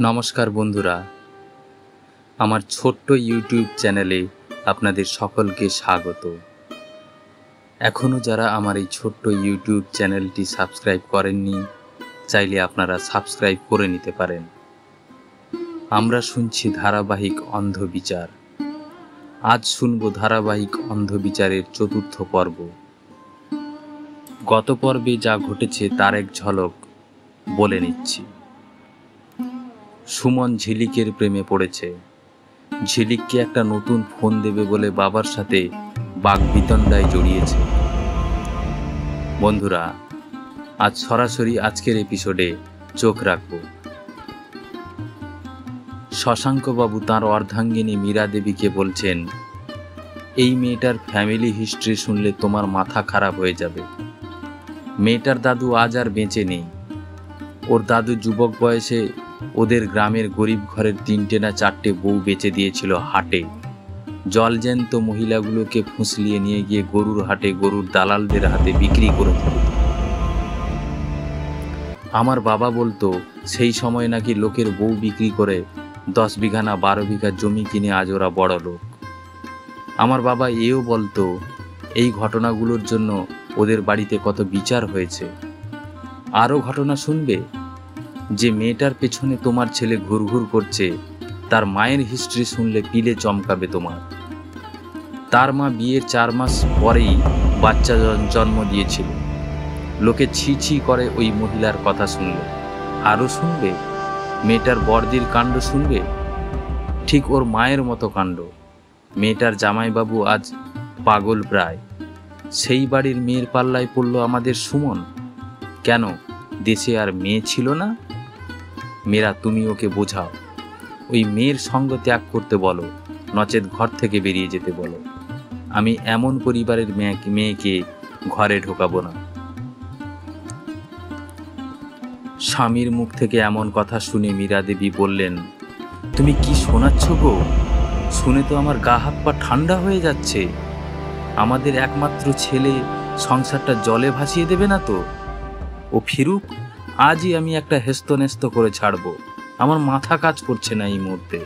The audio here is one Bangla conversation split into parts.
নমস্কার বন্ধুরা, আমার ছোট্ট ইউটিউব চ্যানেলে আপনাদের সকলকে স্বাগত। এখনও যারা আমার এই ছোট্ট ইউটিউব চ্যানেলটি সাবস্ক্রাইব করেননি, চাইলে আপনারা সাবস্ক্রাইব করে নিতে পারেন। আমরা শুনছি ধারাবাহিক অন্ধবিচার। আজ শুনব ধারাবাহিক অন্ধবিচারের ৪র্থ পর্ব। গত পর্বে যা ঘটেছে তার এক ঝলক বলে নিচ্ছি। সুমন ঝিলিকের প্রেমে পড়েছে। ঝিলিককে একটা নতুন ফোন দেবে বলে বাবার সাথে বাগবিতণ্ডায় জড়িয়েছে। বন্ধুরা, আজ সরাসরি আজকের এপিসোডে চোখ রাখব। শশাঙ্কবাবু তাঁর অর্ধাঙ্গিনী মীরা দেবীকে বলছেন, এই মেয়েটার ফ্যামিলি হিস্ট্রি শুনলে তোমার মাথা খারাপ হয়ে যাবে। মেয়েটার দাদু আজ আর বেঁচে নেই। ওর দাদু যুবক বয়সে ওদের গ্রামের গরিব ঘরের 3টে না 4টে বউ বেচে দিয়েছিল হাটে। জলজ্যান্ত মহিলাগুলোকে ফুঁসলিয়ে নিয়ে গিয়ে গরুর হাটে গরুর দালালদের হাতে বিক্রি করে দিত। আমার বাবা বলতো সেই সময় নাকি লোকের বউ বিক্রি করে 10 বিঘা না 12 বিঘা জমি কিনে আজ ওরা বড় লোক। আমার বাবা এও বলতো এই ঘটনাগুলোর জন্য ওদের বাড়িতে কত বিচার হয়েছে। আরও ঘটনা শুনবে, যে মেয়েটার পেছনে তোমার ছেলে ঘুরঘুর করছে তার মায়ের হিস্ট্রি শুনলে পিলে চমকাবে তোমার। তার মা বিয়ের 4 মাস পরেই বাচ্চা জন্ম দিয়েছিল। লোকে ছি ছি করে ওই মহিলার কথা শুনলে। আরও শুনবে, মেয়েটার বর্দির কাণ্ড শুনবে, ঠিক ওর মায়ের মতো কাণ্ড। মেয়েটার জামাইবাবু আজ পাগল প্রায়। সেই বাড়ির মেয়ের পাল্লায় পড়ল আমাদের সুমন। কেন, দেশে আর মেয়ে ছিল না? মেয়েরা, তুমি ওকে বোঝাও। ওই মেয়ের সঙ্গ ত্যাগ করতে বলো, নচেত ঘর থেকে বেরিয়ে যেতে বলো। আমি এমন পরিবারের মেয়েকে ঘরে ঢোকাবো না। স্বামীর মুখ থেকে এমন কথা শুনে মীরা দেবী বললেন, তুমি কি শোনাচ্ছ গো? শুনে তো আমার গা হাত পা ঠান্ডা হয়ে যাচ্ছে। আমাদের একমাত্র ছেলে সংসারটা জলে ভাসিয়ে দেবে না তো? ও ফিরুক, আজই আমি একটা হেস্তনেস্ত করে ছাড়বো। আমার মাথা কাজ করছে না এই মুহূর্তে।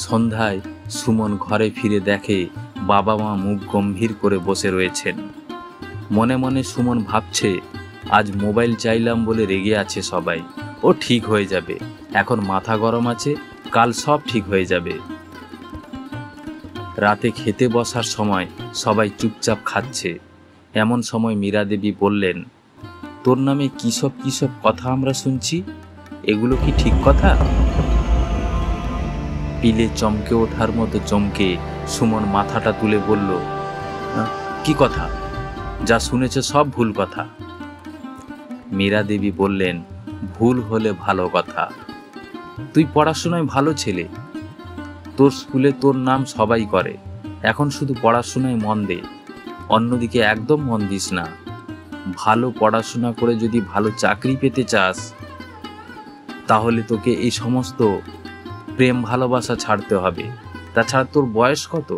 সন্ধ্যায় সুমন ঘরে ফিরে দেখে বাবা মা মুখ গম্ভীর করে বসে রয়েছেন। মনে মনে সুমন ভাবছে, আজ মোবাইল চাইলাম বলে রেগে আছে সবাই। ও ঠিক হয়ে যাবে, এখন মাথা গরম আছে, কাল সব ঠিক হয়ে যাবে। রাতে খেতে বসার সময় সবাই চুপচাপ খাচ্ছে। এমন সময় মীরা দেবী বললেন, তোর নামে কিসব কথা আমরা শুনছি, এগুলো কি ঠিক কথা? পিলে চমকে ওঠার মতো চমকে সুমন মাথাটা তুলে বলল, কি কথা? যা শুনেছ সব ভুল কথা। মীরা দেবী বললেন, ভুল হলে ভালো কথা। তুই পড়াশোনায় ভালো ছেলে, তোর স্কুলে তোর নাম সবাই করে। এখন শুধু পড়াশোনায় মন দে, অন্যদিকে একদম মন দিস না। ভালো পড়াশোনা করে যদি ভালো চাকরি পেতে চাস, তাহলে তোকে এই সমস্ত প্রেম ভালোবাসা ছাড়তে হবে। তাছাড়া তোর বয়স কত?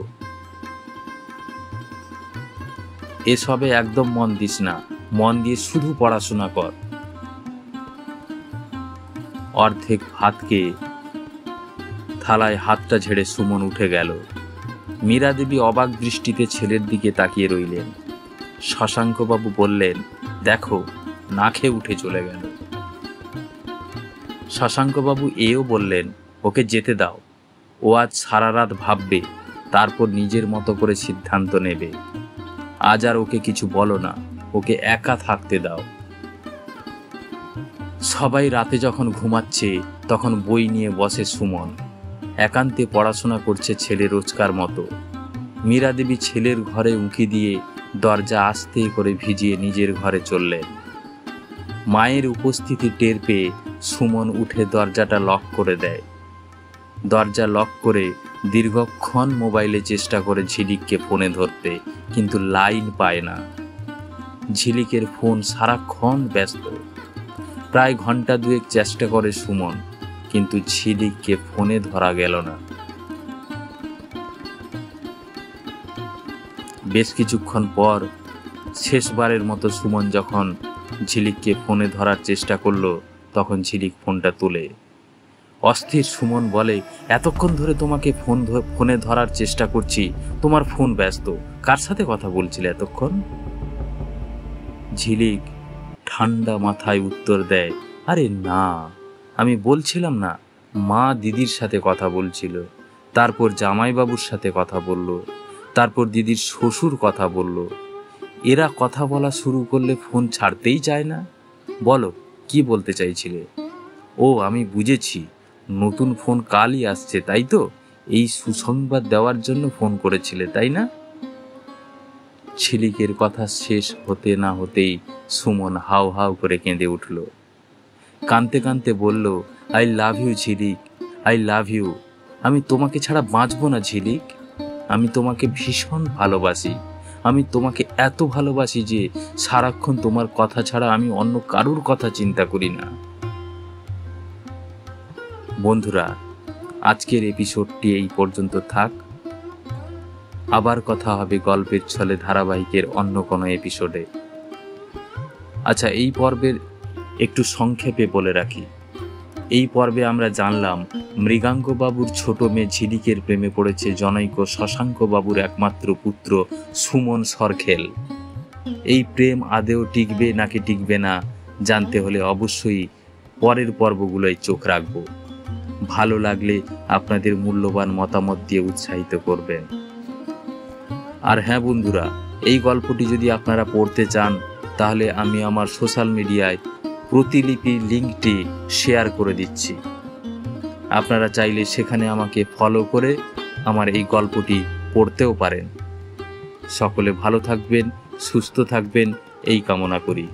এসবে একদম মন দিস না, মন দিয়ে শুধু পড়াশোনা কর। অর্ধেক ভাতকে থালায় হাতটা ঝেড়ে সুমন উঠে গেল। মীরা দেবী অবাক দৃষ্টিতে ছেলের দিকে তাকিয়ে রইলেন। শশাঙ্কবাবু বললেন, দেখো, না খেয়ে উঠে চলে গেল। শশাঙ্কবাবু এও বললেন, ওকে যেতে দাও। ও আজ সারা রাত ভাববে, তারপর নিজের মতো করে সিদ্ধান্ত নেবে। আজ আর ওকে কিছু বলো না, ওকে একা থাকতে দাও। সবাই রাতে যখন ঘুমাচ্ছে তখন বই নিয়ে বসে সুমন। একান্তে পড়াশোনা করছে ছেলে রোজকার মতো। মীরা দেবী ছেলের ঘরে উঁকি দিয়ে দরজা আস্তে করে ভিজিয়ে নিজের ঘরে চললেন। মায়ের উপস্থিতি টের পেয়ে সুমন উঠে দরজাটা লক করে দেয়। দরজা লক করে দীর্ঘক্ষণ মোবাইলে চেষ্টা করে ঝিলিককে ফোনে ধরতে, কিন্তু লাইন পায় না। ঝিলিকের ফোন সারাক্ষণ ব্যস্ত। প্রায় ঘন্টা 2 চেষ্টা করে সুমন, কিন্তু ঝিলিককে ফোনে ধরা গেল না। বেশ কিছুক্ষণ পর শেষবারের মতো সুমন যখন ঝিলিককে ফোনে ধরার চেষ্টা করল, তখন ঝিলিক ফোনটা তোলে। অস্থির সুমন বলে, এতক্ষণ ধরে তোমাকে ফোনে ধরার চেষ্টা করছি, তোমার ফোন ব্যস্ত, কার সাথে কথা বলছিলে এতক্ষণ? ঝিলিক ঠান্ডা মাথায় উত্তর দেয়, আরে না, আমি বলছিলাম না, মা দিদির সাথে কথা বলছিল, তারপর জামাইবাবুর সাথে কথা বলল, তারপর দিদির শ্বশুর কথা বলল। এরা কথা বলা শুরু করলে ফোন ছাড়তেই চায় না। বলো, কি বলতে চাইছিলে? ও, আমি বুঝেছি, নতুন ফোন কালই আসছে, তাই তো? এই সুসংবাদ দেওয়ার জন্য ফোন করেছিলে, তাই না? ঝিলিকের কথা শেষ হতে না হতেই সুমন হাউ হাউ করে কেঁদে উঠল। কাঁদতে কাঁদতে বলল, I love you Jhilik, I love you. আমি তোমাকে ছাড়া বাঁচব না ঝিলিক, আমি তোমাকে ভীষণ ভালোবাসি। আমি তোমাকে এত ভালোবাসি যে সারাক্ষণ তোমার কথা ছাড়া আমি অন্য কারুর কথা চিন্তা করি না। বন্ধুরা, আজকের এপিসোডটি এই পর্যন্ত থাক। আবার কথা হবে গল্পের ছলে ধারাবাহিকের অন্য কোনো এপিসোডে। আচ্ছা, এই পর্বের একটু সংক্ষেপে বলে রাখি। এই পর্বে আমরা জানলাম মৃগাঙ্কবাবুর ছোট মেয়ে ঝিলিকের প্রেমে পড়েছে জনৈক শশাঙ্কবাবুর একমাত্র পুত্র সুমন সরখেল। এই প্রেম আদেও টিকবে নাকি টিকবে না জানতে হলে অবশ্যই পরের পর্বগুলোয় চোখ রাখব। ভালো লাগলে আপনাদের মূল্যবান মতামত দিয়ে উৎসাহিত করবেন। আর হ্যাঁ বন্ধুরা, এই গল্পটি যদি আপনারা পড়তে চান তাহলে আমি আমার সোশ্যাল মিডিয়ায় প্রতিলিপি লিঙ্কটি শেয়ার করে দিচ্ছি। আপনারা চাইলে সেখানে আমাকে ফলো করে আমার এই গল্পটি পড়তেও পারেন। সকলে ভালো থাকবেন, সুস্থ থাকবেন, এই কামনা করি।